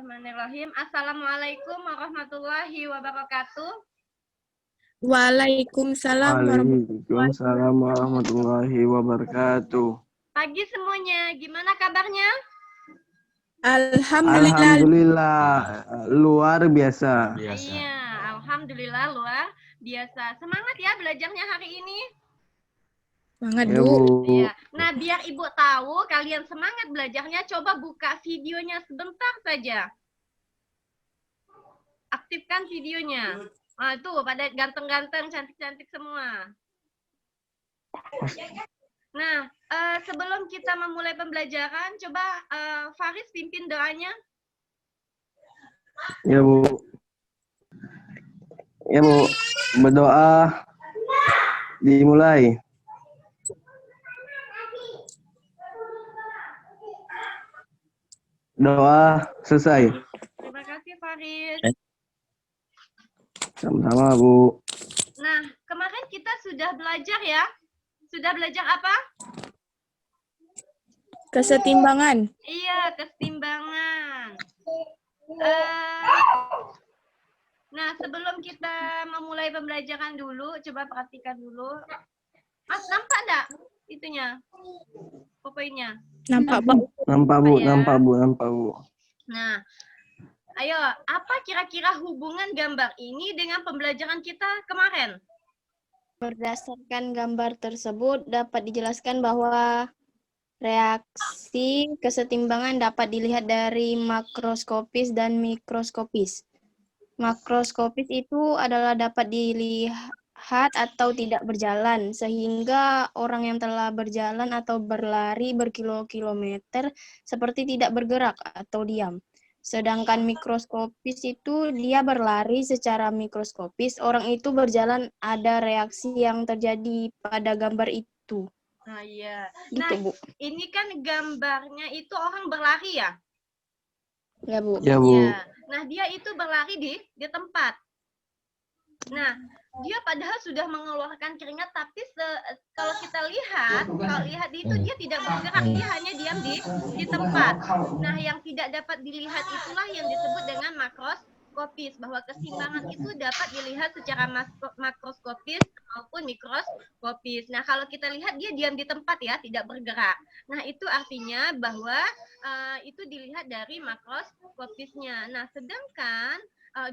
Bismillahirrahmanirrahim. Assalamualaikum warahmatullahi wabarakatuh. Waalaikumsalam Waalaikumsalam warahmatullahi wabarakatuh. Pagi semuanya, gimana kabarnya? Alhamdulillah. Alhamdulillah, luar biasa. Iya, alhamdulillah luar biasa. Semangat ya belajarnya hari ini. Semangat, Ya, Bu. Bu. Iya. Nah, biar Ibu tahu kalian semangat belajarnya, coba buka videonya sebentar saja. Aktifkan videonya. Nah, tuh pada ganteng-ganteng, cantik-cantik semua. Nah, sebelum kita memulai pembelajaran, coba Faris pimpin doanya. Ya, Bu. Ya, Bu. Berdoa dimulai. Doa selesai. Terima kasih Faris. Sama-sama, Bu. Nah, kemarin kita sudah belajar ya. Sudah belajar apa? Kesetimbangan. Iya, kesetimbangan. Nah, sebelum kita memulai pembelajaran dulu, coba perhatikan dulu. Mas, nampak enggak itunya? Poinnya. Nampak, Bu? Nampak, Bu. Ya. Nampak, Bu. Nampak, Bu. Nah, ayo, apa kira-kira hubungan gambar ini dengan pembelajaran kita kemarin? Berdasarkan gambar tersebut dapat dijelaskan bahwa reaksi kesetimbangan dapat dilihat dari makroskopis dan mikroskopis. Makroskopis itu adalah dapat dilihat atau tidak berjalan, sehingga orang yang telah berjalan atau berlari berkilo-kilometer seperti tidak bergerak atau diam. Sedangkan mikroskopis itu dia berlari secara mikroskopis, orang itu berjalan, ada reaksi yang terjadi pada gambar itu. Nah, iya. Gitu, Nah, Bu. ini kan gambarnya itu orang berlari ya? Ya, Bu. Ya, Bu. Ya. Nah, dia itu berlari di tempat. Nah, dia padahal sudah mengeluarkan keringat, tapi kalau kita lihat, itu dia tidak bergerak, dia hanya diam di tempat. Nah, yang tidak dapat dilihat itulah yang disebut dengan makroskopis, bahwa keseimbangan itu dapat dilihat secara makroskopis maupun mikroskopis. Nah, kalau kita lihat dia diam di tempat ya, tidak bergerak. Nah, itu artinya bahwa itu dilihat dari makroskopisnya. Nah, sedangkan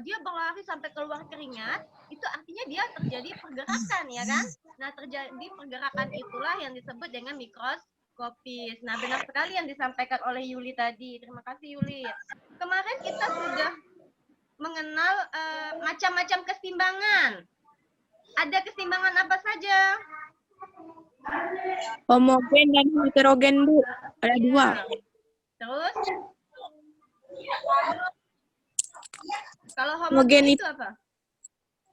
dia berlari sampai keluar keringat, itu artinya dia terjadi pergerakan, ya kan? Nah, terjadi pergerakan itulah yang disebut dengan mikroskopis. Nah, benar sekali yang disampaikan oleh Yuli tadi. Terima kasih, Yuli. Kemarin kita sudah mengenal macam-macam keseimbangan. Ada keseimbangan apa saja? Homogen dan heterogen, Bu. Ada dua. Terus? Kalau Homogen homogen itu apa?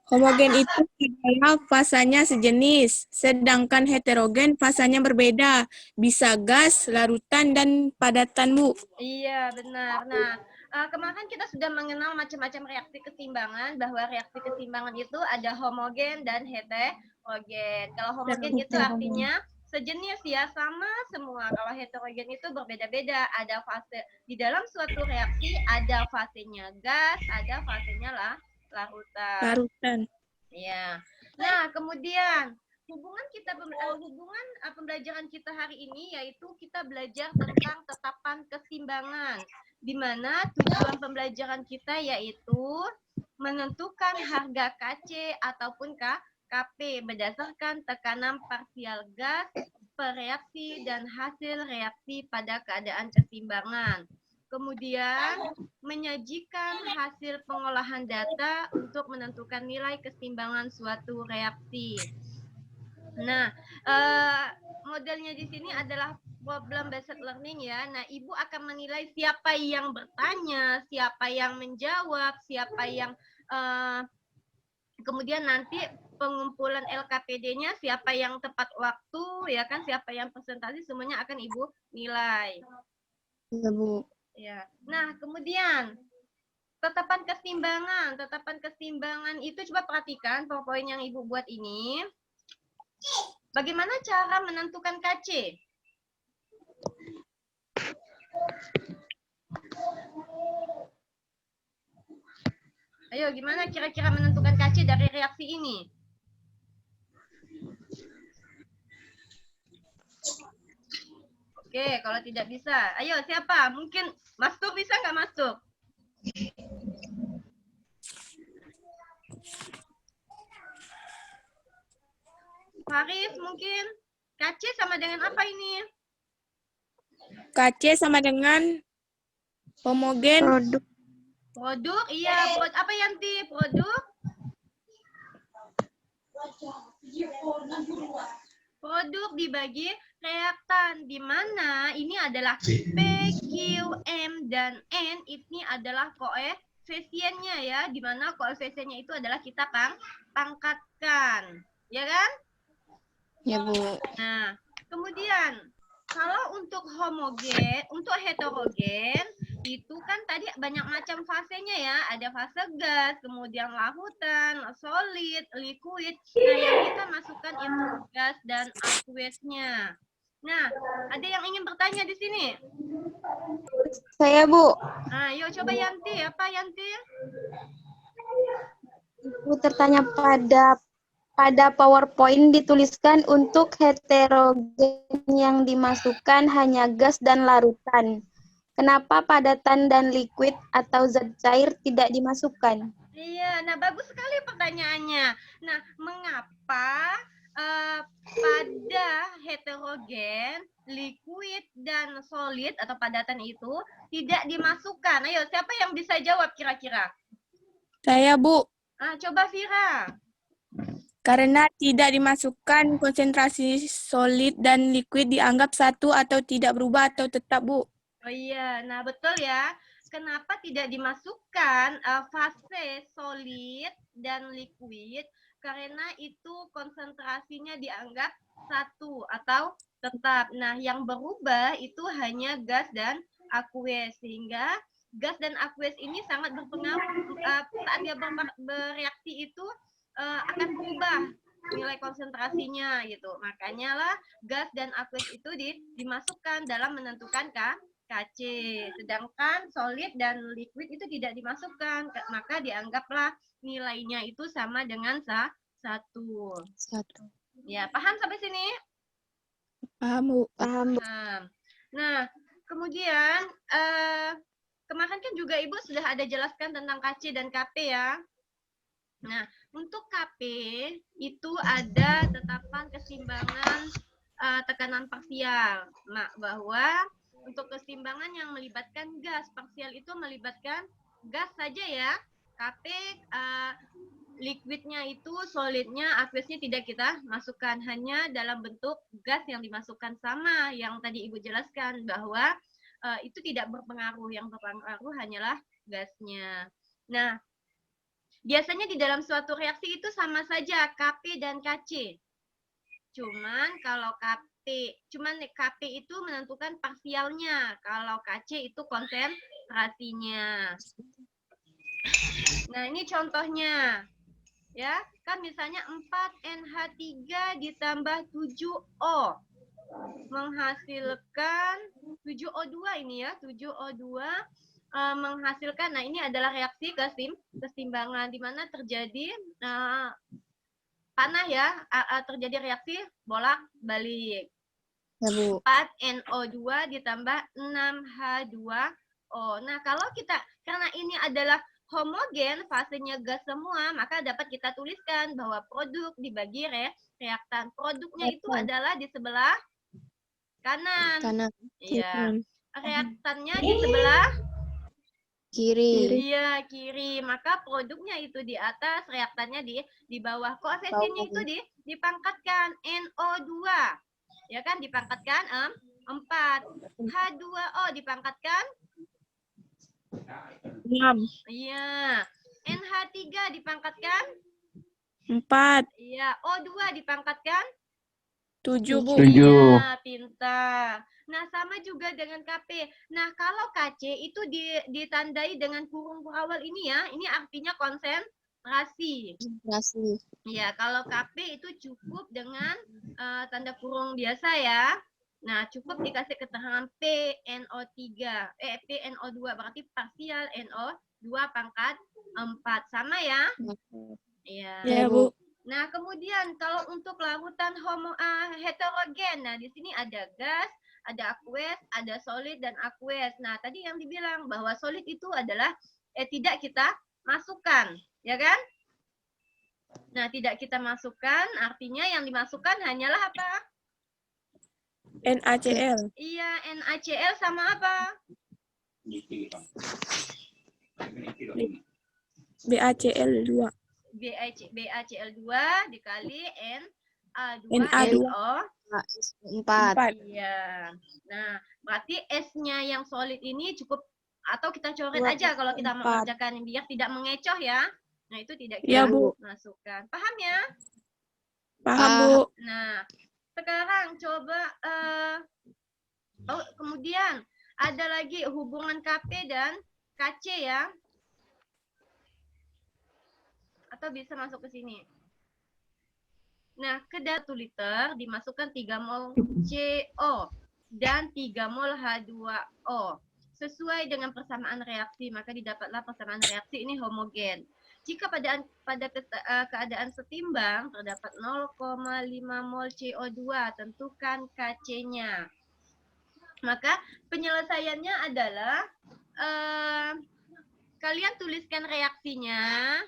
Homogen itu adalah fasanya sejenis, sedangkan heterogen fasanya berbeda. Bisa gas, larutan, dan padatan, Bu. Iya, benar. Nah, kemarin kita sudah mengenal macam-macam reaksi keseimbangan, bahwa reaksi keseimbangan itu ada homogen dan heterogen. Kalau homogen itu artinya sejenis ya, sama semua. Kalau heterogen itu berbeda-beda. Ada fase di dalam suatu reaksi, ada fasenya gas, ada fasenya larutan. Larutan. Ya. Nah, kemudian hubungan pembelajaran kita hari ini yaitu kita belajar tentang tetapan keseimbangan, di mana tujuan pembelajaran kita yaitu menentukan harga KC ataupun KP berdasarkan tekanan parsial gas per reaksi dan hasil reaksi pada keadaan keseimbangan. Kemudian menyajikan hasil pengolahan data untuk menentukan nilai keseimbangan suatu reaksi. Nah, modelnya di sini adalah problem based learning ya. Nah, Ibu akan menilai siapa yang bertanya, siapa yang menjawab, siapa yang kemudian nanti pengumpulan LKPD-nya, siapa yang tepat waktu, ya kan, siapa yang presentasi, semuanya akan Ibu nilai. Ya, Bu. Ya. Nah, kemudian tetapan keseimbangan itu coba perhatikan poin yang Ibu buat ini. Bagaimana cara menentukan KC? Ayo, gimana kira-kira menentukan KC dari reaksi ini? Oke, kalau tidak bisa, ayo siapa? Mungkin Mastur bisa nggak Mastur? Faris mungkin? KC sama dengan apa ini? KC sama dengan homogen. Produk. Iya. Apa Yanti? Produk? Produk dibagi reaktan, di mana ini adalah P, Q, M, dan N. Ini adalah koefisiennya ya, di mana koefisiennya itu adalah kita pangkatkan. Ya kan? Ya, Bu. Nah, kemudian kalau untuk homogen, untuk heterogen, itu kan tadi banyak macam fasenya ya. Ada fase gas, kemudian larutan, solid, liquid. Nah, yang kita masukkan itu gas dan aqueous-nya. Nah, ada yang ingin bertanya di sini? Saya, Bu. Nah, yuk coba Yanti. Apa Yanti? Bu tertanya pada PowerPoint dituliskan untuk heterogen yang dimasukkan hanya gas dan larutan. Kenapa padatan dan liquid atau zat cair tidak dimasukkan? Iya, nah bagus sekali pertanyaannya. Nah, mengapa pada heterogen, liquid, dan solid atau padatan itu tidak dimasukkan? Ayo, siapa yang bisa jawab kira-kira? Saya, Bu. Coba Vira. Karena tidak dimasukkan, konsentrasi solid dan liquid dianggap satu atau tidak berubah atau tetap, Bu. Oh iya, nah betul ya. Kenapa tidak dimasukkan fase solid dan liquid? Karena itu konsentrasinya dianggap satu atau tetap. Nah, yang berubah itu hanya gas dan aqueous, sehingga gas dan aqueous ini sangat berpengaruh saat dia bereaksi itu akan berubah nilai konsentrasinya gitu. Makanya lah gas dan aqueous itu dimasukkan dalam menentukan KC. Sedangkan solid dan liquid itu tidak dimasukkan, maka dianggaplah nilainya itu sama dengan satu. Ya, paham sampai sini? Paham, Bu. Paham, Bu. Nah, kemudian kemarin kan juga Ibu sudah ada jelaskan tentang KC dan KP ya. Nah, untuk KP itu ada tetapan keseimbangan tekanan parsial. Nah, bahwa untuk keseimbangan yang melibatkan gas, parsial itu melibatkan gas saja ya. KP liquidnya itu, solidnya, aqueousnya tidak kita masukkan, hanya dalam bentuk gas yang dimasukkan sama yang tadi Ibu jelaskan bahwa itu tidak berpengaruh, yang berpengaruh hanyalah gasnya. Nah, biasanya di dalam suatu reaksi itu sama saja KP dan KC. Cuman kalau KP itu menentukan parsialnya, kalau KC itu konsentrasinya. Nah, ini contohnya. Ya, kan misalnya 4NH3 ditambah 7O menghasilkan 7O2 ini ya, 7O2 menghasilkan, nah ini adalah reaksi keseimbangan di mana terjadi panah ya, terjadi reaksi bolak-balik. 4NO2 ditambah 6H2O. Nah, kalau karena ini adalah homogen, fasenya gas semua, maka dapat kita tuliskan bahwa produk dibagi reaktan. Produknya itu adalah di sebelah kanan. Iya. Reaktannya di sebelah kiri. Iya, kiri. Maka produknya itu di atas, reaktannya di bawah. Koefisiennya itu dipangkatkan NO2. Ya kan, dipangkatkan 4. H2O dipangkatkan 6. Iya. NH3 dipangkatkan 4. Iya. O2 dipangkatkan 7, Bu. 7. Iya, pintar. Nah, sama juga dengan KP. Nah, kalau KC itu ditandai dengan kurung awal ini ya. Ini artinya konsentrasi. Iya, kalau KP itu cukup dengan tanda kurung biasa ya. Nah, cukup dikasih keterangan PNO2 berarti parsial NO2 pangkat 4. Sama ya? Iya. Ya, Bu. Nah, kemudian kalau untuk larutan heterogen, nah di sini ada gas, ada aqueous, ada solid dan aqueous. Nah, tadi yang dibilang bahwa solid itu adalah tidak kita masukkan, ya kan? Nah, tidak kita masukkan, artinya yang dimasukkan hanyalah apa? NaCl. Iya, NaCl sama apa? BaCl2. BaCl2 dikali Na2 Na2. SO. 4. Iya. Nah, berarti S-nya yang solid ini cukup atau kita coret Dua aja kalau kita empat. mengerjakan biar tidak mengecoh ya. Nah, itu tidak Ya, kita Bu. masukkan. Paham ya? Paham, Bu. Nah, sekarang coba kemudian ada lagi hubungan Kp dan Kc ya. Atau bisa masuk ke sini. Nah, ke dalam 1 liter dimasukkan 3 mol CO dan 3 mol H2O. Sesuai dengan persamaan reaksi, maka didapatlah persamaan reaksi ini homogen. Jika pada keadaan setimbang terdapat 0,5 mol CO2, tentukan Kc-nya. Maka penyelesaiannya adalah kalian tuliskan reaksinya.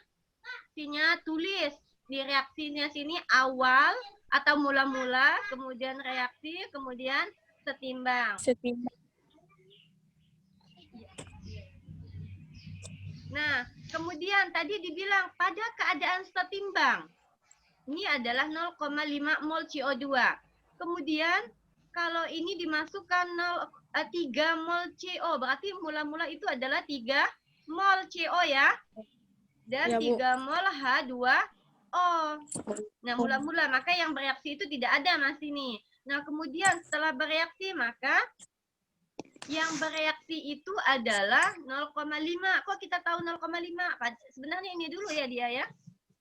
Tulis di reaksinya sini awal atau mula-mula, kemudian reaksi, kemudian setimbang. Nah, kemudian tadi dibilang pada keadaan setimbang. Ini adalah 0,5 mol CO2. Kemudian kalau ini dimasukkan 3 mol CO, berarti mula-mula itu adalah 3 mol CO ya. Dan Ya, Bu. 3 mol H2O. Nah, mula-mula maka yang bereaksi itu tidak ada Mas ini. Nah, kemudian setelah bereaksi maka yang bereaksi itu adalah 0,5. Kok kita tahu 0,5? Sebenarnya ini dulu ya dia ya.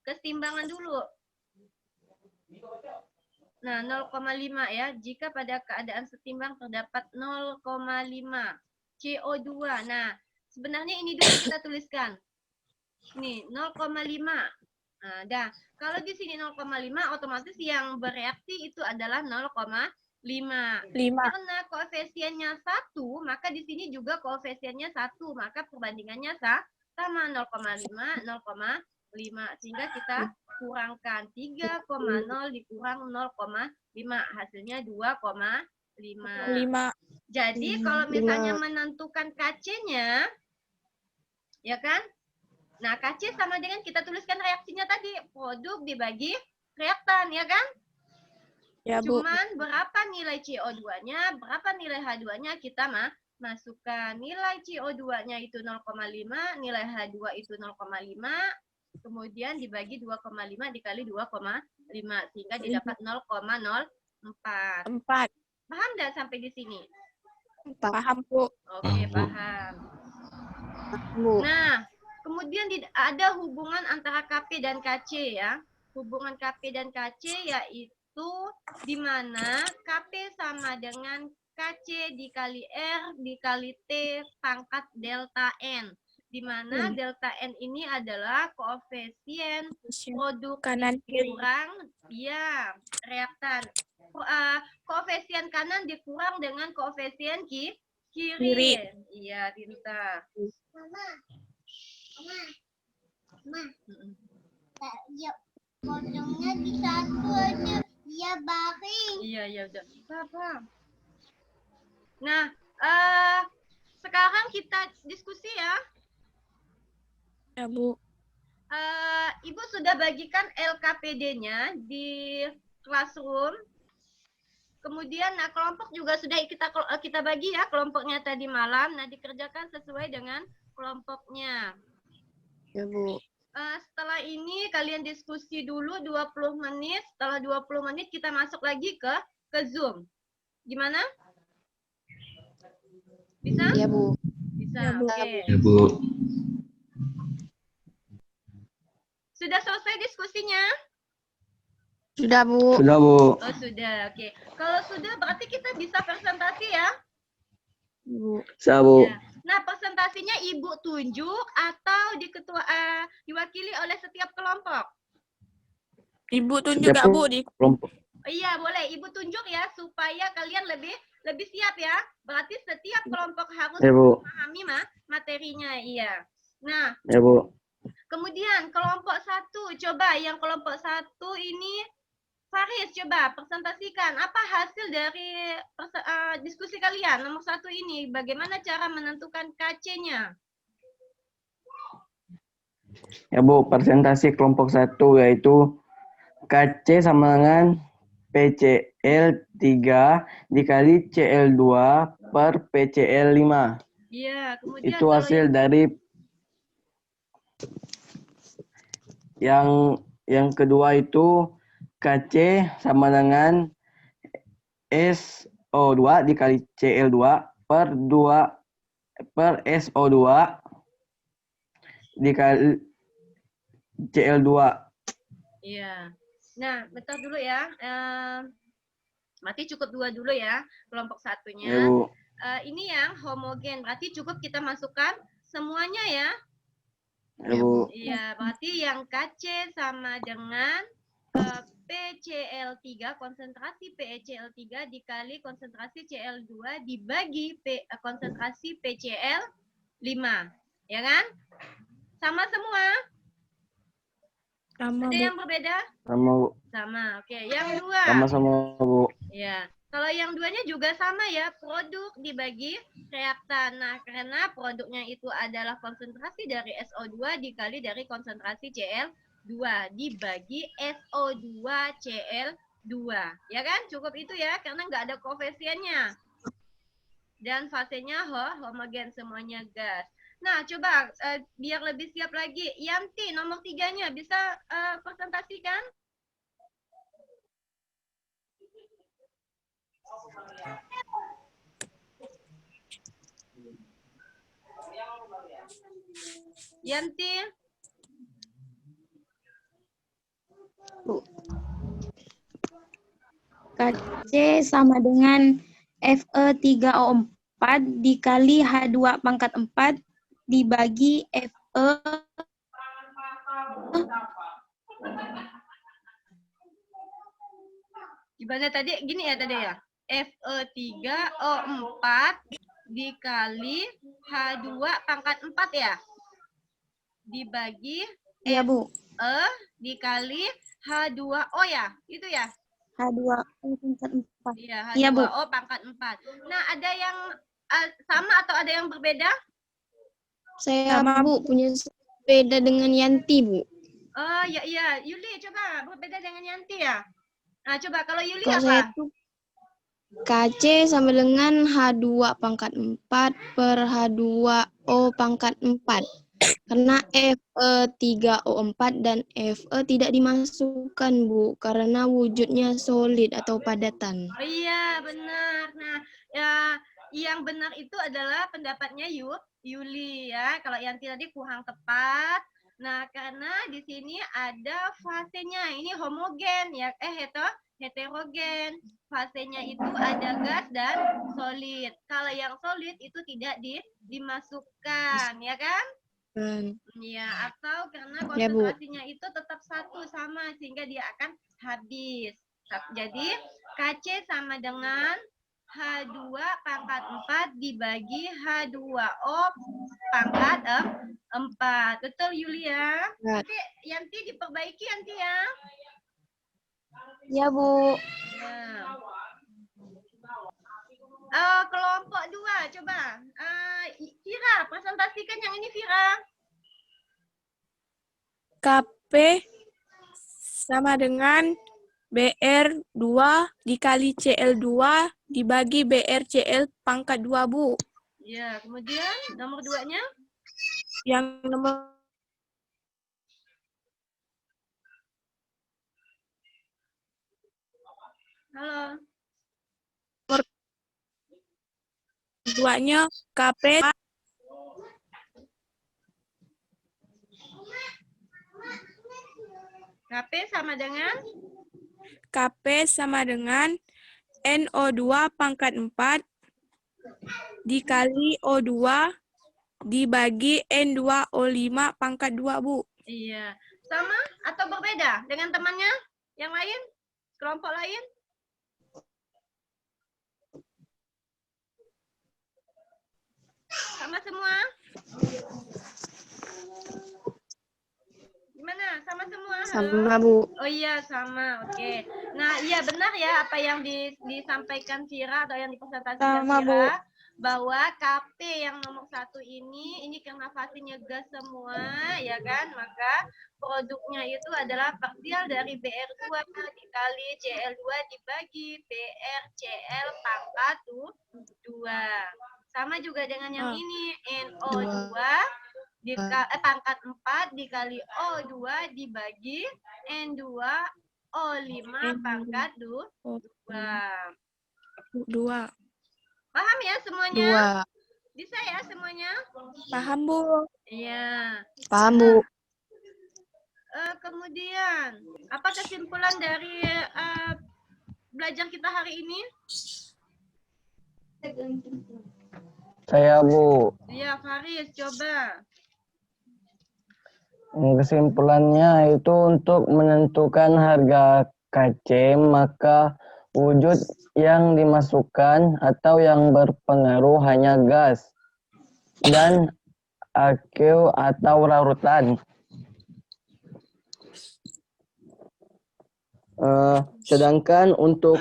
Keseimbangan dulu. Nah, 0,5 ya. Jika pada keadaan setimbang terdapat 0,5 CO2. Nah, sebenarnya ini dulu kita tuliskan. Nih, 0,5. Nah, dah. Kalau di sini 0,5 otomatis yang bereaksi itu adalah 0,5. Karena koefisiennya 1, maka di sini juga koefisiennya 1, maka perbandingannya sama 0,5, 0,5. Sehingga kita kurangkan 3,0 dikurang 0,5, hasilnya 2,5. Jadi kalau misalnya menentukan Kc-nya, ya kan? Nah, Kc sama dengan kita tuliskan reaksinya tadi, produk dibagi reaktan, ya kan? Ya, Bu. Cuman berapa nilai CO2-nya, berapa nilai H2-nya kita masukkan. Nilai CO2-nya itu 0,5, nilai H2 itu 0,5, kemudian dibagi 2,5 dikali 2,5, sehingga didapat 0,04. Paham nggak sampai di sini? Paham, Bu. Oke, paham. Nah, kemudian ada hubungan antara Kp dan Kc ya. Hubungan Kp dan Kc yaitu di mana Kp sama dengan Kc dikali R dikali T pangkat delta N. Di mana delta N ini adalah koefisien produk kanan kiri. dikurang reaktan. Koefisien kanan dikurang dengan koefisien kiri. Iya, Tinta. Mama. Ya, potongnya di satu aja. Iya, baring. Iya, udah. Paham. Nah, sekarang kita diskusi ya. Ya, Bu. Ibu sudah bagikan LKPD-nya di classroom. Kemudian kelompok juga sudah kita bagi ya kelompoknya tadi malam. Nah, dikerjakan sesuai dengan kelompoknya. Ya, Bu. Setelah ini kalian diskusi dulu 20 menit. Setelah 20 menit kita masuk lagi ke Zoom. Gimana? Bisa? Ya, Bu. Bisa. Ya, Bu. Oke. Ya, Bu. Sudah selesai diskusinya? Sudah, Bu. Sudah, Bu. Oh, sudah. Oke. Kalau sudah berarti kita bisa presentasi ya? Bu. Bisa, Bu. Ya. Nah, presentasinya Ibu tunjuk atau diwakili oleh setiap kelompok? Ibu tunjuk Setiap gak, Bu? Di kelompok. Iya, boleh. Ibu tunjuk ya, supaya kalian lebih siap ya. Berarti setiap kelompok harus Ya, Bu. memahami materinya. Iya. Nah, Ya, Bu. kemudian kelompok 1. Coba yang kelompok 1 ini, Faris, coba presentasikan. Apa hasil dari diskusi kalian? Nomor 1 ini, bagaimana cara menentukan KC-nya? Ya, Bu, presentasi kelompok 1 yaitu KC sama dengan PCL 3 dikali CL 2 per PCL 5. Iya, kemudian Itu kalau hasil dari yang kedua itu KC sama dengan SO2 dikali CL2 per SO2 dikali CL2. iya. Nah, bentar dulu ya. Berarti cukup 2 dulu ya, kelompok satunya. Ya, Bu. Ini yang homogen, berarti cukup kita masukkan semuanya ya. Ya, Bu. Iya, berarti yang KC sama dengan PCl3, konsentrasi PCl3 dikali konsentrasi Cl2 dibagi konsentrasi PCl5. Ya kan? Sama semua? sama, Ada Bu. yang berbeda? Sama, Bu. Sama. Oke, yang 2. Sama-sama, Bu. Ya. Kalau yang 2-nya juga sama ya, produk dibagi reaktan. Nah, karena produknya itu adalah konsentrasi dari SO2 dikali dari konsentrasi Cl2 dibagi SO2 Cl2. Ya kan? Cukup itu ya, karena nggak ada koefisiennya. Dan fasenya homogen, semuanya gas. Nah, coba biar lebih siap lagi. Yanti, nomor 3-nya bisa presentasikan? Yanti, KC sama dengan Fe3O4 dikali H2 pangkat 4 dibagi Fe gimana tadi? Gini ya tadi ya. Fe3O4 dikali H2 pangkat 4 ya. Dibagi ya, Bu. Fe dikali H2O ya. Itu ya. H2O pangkat 4. Iya, Iya, Bu. H2O pangkat 4. Nah, ada yang sama atau ada yang berbeda? Saya, Sama, Bu, punya beda dengan Yanti, Bu. Oh, iya iya. Yuli coba berbeda dengan Yanti ya. Nah, coba kalau Yuli Kalau apa? saya tuh KC sama dengan H2 pangkat 4 per H2O pangkat 4. Karena Fe3O4 dan Fe tidak dimasukkan, Bu, karena wujudnya solid atau padatan. Oh iya, benar. Nah, ya yang benar itu adalah pendapatnya Yuli ya. Kalau Yanti tadi kurang tepat. Nah, karena di sini ada fasenya. Ini homogen ya. Heterogen. Fasenya itu ada gas dan solid. Kalau yang solid itu tidak dimasukkan, ya kan? Ya, atau karena Ya, Bu. konsentrasinya itu tetap satu sama sehingga dia akan habis. Jadi KC sama dengan H2 pangkat 4 dibagi H2O pangkat 4. Betul Yulia? Ya. Nanti Yanti diperbaiki Yanti ya. Ya, Bu. Ya. Kelompok 2 coba. Vira, presentasikan yang ini Vira. KP sama dengan BR2 dikali CL2 dibagi BRCL pangkat 2, Bu. Ya, kemudian nomor 2-nya? Yang nomor Halo. 2-nya KP KP sama dengan NO2 pangkat 4 dikali O2 dibagi N2O5 pangkat 2, Bu. Iya. Sama atau berbeda dengan temannya yang lain? Kelompok lain? Sama semua? Gimana? Sama semua? Halo? Sama, Bu. Oh iya, sama. Oke. Nah, iya benar ya apa yang disampaikan Vira atau yang dipresentasikan Sama, Bu. Vira, bahwa KP yang nomor 1 ini karena fasenya gas semua, ya kan? Maka produknya itu adalah partial dari BR2 dikali CL2 dibagi BRCL pangkat 2. Sama juga dengan yang ini, NO2 pangkat 4 dikali O2 dibagi N2O5 pangkat 2. 2. Paham ya semuanya? 2. Bisa ya semuanya? Paham, Bu? Iya. Paham, Bu. Kemudian, apa kesimpulan dari belajar kita hari ini? Saya, Bu. Iya, Faris, coba. Kesimpulannya itu untuk menentukan harga KC, maka wujud yang dimasukkan atau yang berpengaruh hanya gas dan aqueous atau larutan. Sedangkan untuk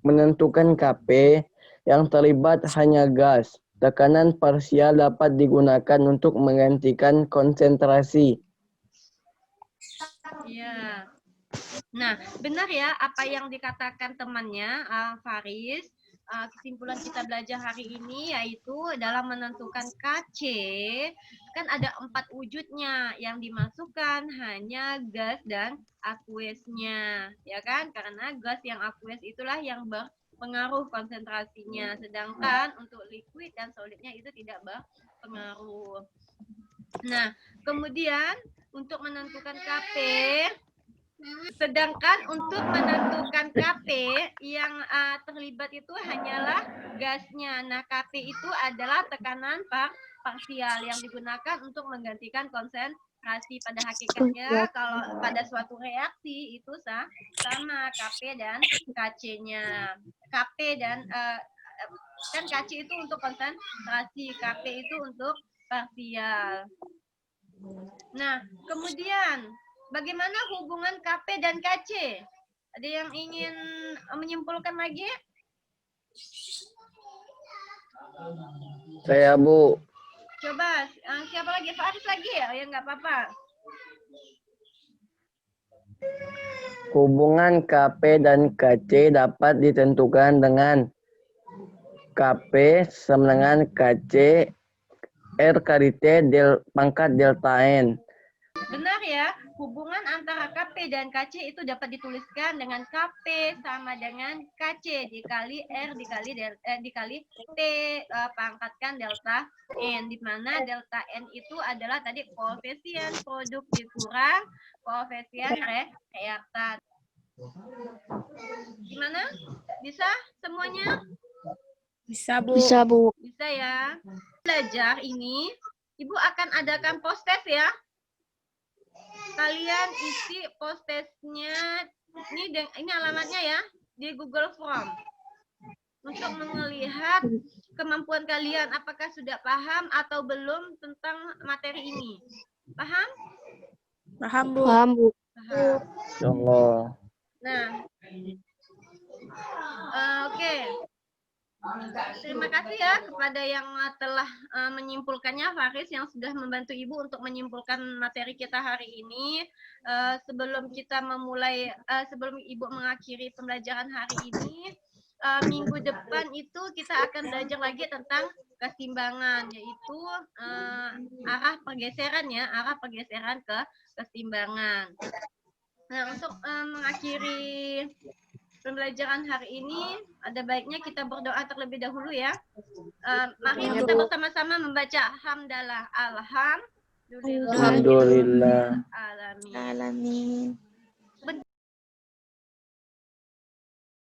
menentukan KP yang terlibat hanya gas, tekanan parsial dapat digunakan untuk menggantikan konsentrasi. Iya. Nah, benar ya apa yang dikatakan temannya, Faris. Kesimpulan kita belajar hari ini yaitu dalam menentukan KC, kan ada 4 wujudnya. Yang dimasukkan hanya gas dan aqueousnya, ya kan? Karena gas yang aqueous itulah yang berpengaruh konsentrasinya. Sedangkan untuk liquid dan solidnya itu tidak berpengaruh. Nah, kemudian untuk menentukan KP, sedangkan untuk menentukan KP yang terlibat itu hanyalah gasnya. Nah, KP itu adalah tekanan parsial yang digunakan untuk menggantikan konsentrasi. Pada hakikatnya kalau pada suatu reaksi itu sama KP dan KC-nya. KP dan kan KC itu untuk konsentrasi, KP itu untuk parsial. Nah, kemudian bagaimana hubungan KP dan KC? Ada yang ingin menyimpulkan lagi? Saya, Bu. Coba, siapa lagi? Faris lagi ya? Ya nggak apa-apa. Hubungan KP dan KC dapat ditentukan dengan KP sama dengan KC R kali T pangkat delta N. Benar ya, hubungan antara KP dan KC itu dapat dituliskan dengan KP sama dengan KC dikali R dikali T pangkatkan delta N, di mana delta N itu adalah tadi koefisien produk dikurang koefisien reaktan. Gimana? Bisa semuanya? Bisa, Bu. Bisa, Bu. Bisa ya. Belajar ini, Ibu akan adakan post-test ya. Kalian isi post-testnya, ini alamatnya ya, di Google Form. Untuk melihat kemampuan kalian, apakah sudah paham atau belum tentang materi ini. Paham? Paham, Bu. Paham, Bu. Paham. Insyaallah. Nah, oke. Terima kasih ya kepada yang telah menyimpulkannya, Faris yang sudah membantu Ibu untuk menyimpulkan materi kita hari ini. Sebelum kita memulai, sebelum Ibu mengakhiri pembelajaran hari ini, minggu depan itu kita akan belajar lagi tentang keseimbangan, yaitu arah pergeseran ke keseimbangan. Nah, untuk mengakhiri pembelajaran hari ini, ada baiknya kita berdoa terlebih dahulu ya. Mari kita bersama-sama membaca hamdalah, alhamdulillah, Alhamdulillah. alamin. Alamin.